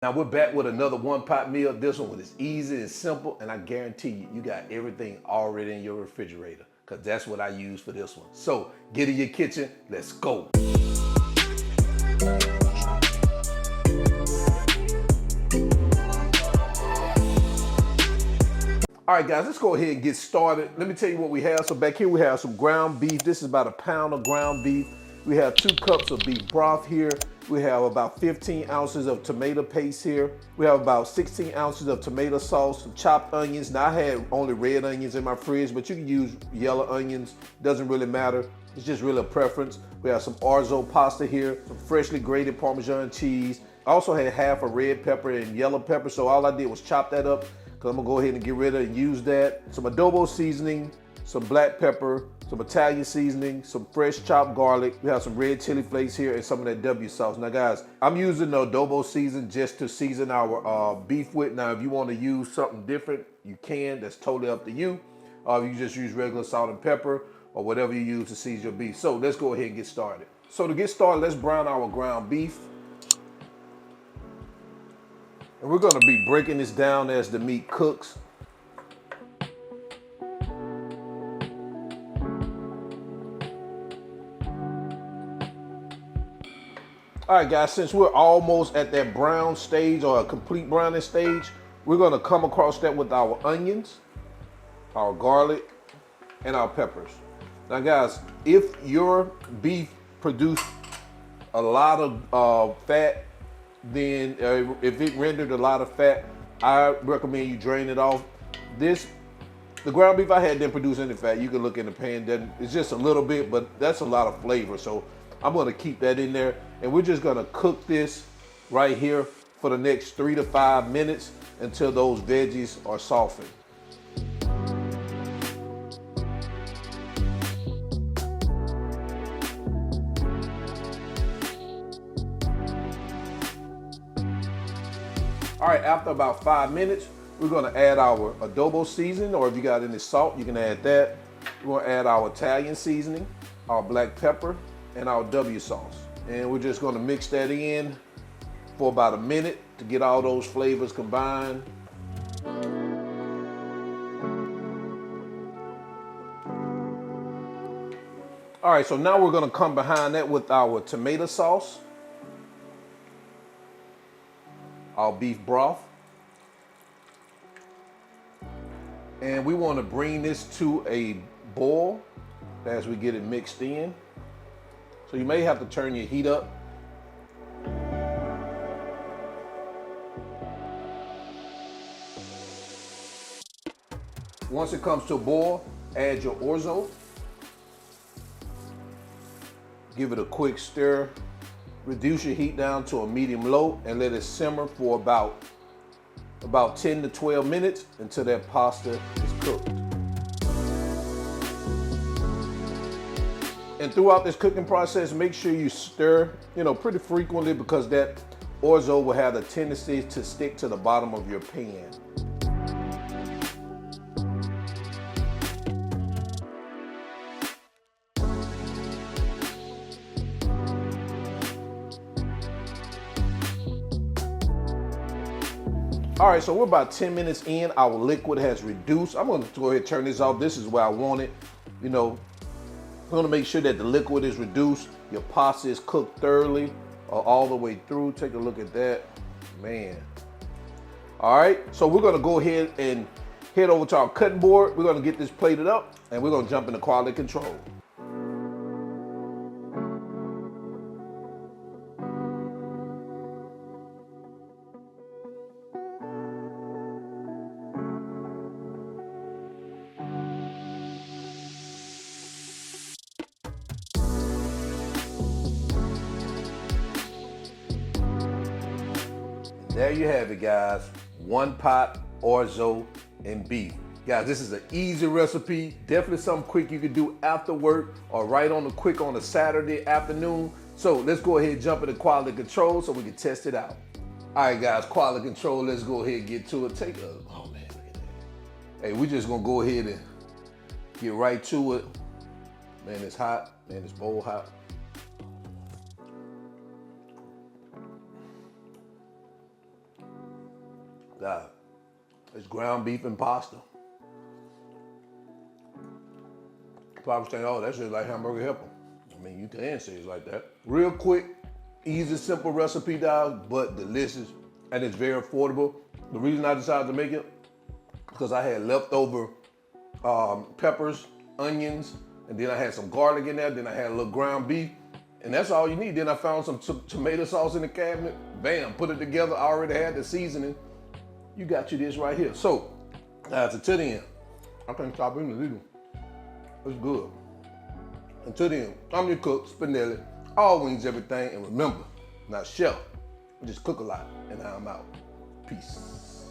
Now we're back with another one pot meal. This one is easy and simple, and I guarantee you, you got everything already in your refrigerator, because that's what I use for this one. So get in your kitchen, let's go. All right, guys, let's go ahead and get started. Let me tell you what we have. So back here we have some ground beef. This is about a pound of ground beef. We have 2 cups of beef broth here. We have about 15 ounces of tomato paste here. We have about 16 ounces of tomato sauce, some chopped onions. Now I had only red onions in my fridge, but you can use yellow onions. Doesn't really matter. It's just really a preference. We have some Orzo pasta here, some freshly grated Parmesan cheese. I also had half a red pepper and yellow pepper, so all I did was chop that up, because I'm gonna go ahead and get rid of it and use that. Some adobo seasoning, some black pepper, some Italian seasoning, some fresh chopped garlic. We have some red chili flakes here and some of that W sauce. Now guys, I'm using the adobo season just to season our beef with. Now if you want to use something different, you can. That's totally up to you. You just use regular salt and pepper or whatever you use to season your beef. So let's go ahead and get started. So to get started, let's brown our ground beef. And we're gonna be breaking this down as the meat cooks. All right, guys, since we're almost at that brown stage or a complete browning stage, we're gonna come across that with our onions, our garlic, and our peppers. Now, guys, if your beef produced a lot of fat, then if it rendered a lot of fat, I recommend you drain it off. The ground beef I had didn't produce any fat. You can look in the pan, it's just a little bit, but that's a lot of flavor. So I'm gonna keep that in there, and we're just gonna cook this right here for the next 3 to 5 minutes until those veggies are softened. All right, after about 5 minutes, we're gonna add our adobo seasoning, or if you got any salt, you can add that. We're gonna add our Italian seasoning, our black pepper, and our W sauce. And we're just gonna mix that in for about a minute to get all those flavors combined. All right, so now we're gonna come behind that with our tomato sauce, our beef broth, and we want to bring this to a boil as we get it mixed in. So you may have to turn your heat up. Once it comes to a boil, add your orzo. Give it a quick stir. Reduce your heat down to a medium-low and let it simmer for about 10 to 12 minutes until that pasta is cooked. And throughout this cooking process, make sure you stir, pretty frequently, because that orzo will have a tendency to stick to the bottom of your pan. All right, so we're about 10 minutes in. Our liquid has reduced. I'm gonna go ahead and turn this off. This is where I want it. I'm gonna make sure that the liquid is reduced. Your pasta is cooked thoroughly all the way through. Take a look at that, man. All right, so we're gonna go ahead and head over to our cutting board. We're gonna get this plated up, and we're gonna jump into quality control. There you have it, guys. One pot orzo and beef. Guys, this is an easy recipe. Definitely something quick you can do after work or right on the quick on a Saturday afternoon. So let's go ahead and jump into quality control so we can test it out. All right, guys, quality control. Let's go ahead and get to it. Oh man, look at that. Hey, we're just gonna go ahead and get right to it. Man, it's hot. Man, it's bowl hot. God, it's ground beef and pasta. Probably saying, oh, that's just like hamburger helper. I mean, you can say it's like that. Real quick, easy, simple recipe, dog, but delicious, and it's very affordable. The reason I decided to make it, because I had leftover peppers, onions, and then I had some garlic in there, then I had a little ground beef, and that's all you need. Then I found some tomato sauce in the cabinet, bam, put it together, I already had the seasoning. You got you this right here. So, to the end, I can't stop eating it either. It's good. Until then, I'm your cook, Spinell. All wings, everything, and remember, not chef, we just cook a lot, and I'm out. Peace.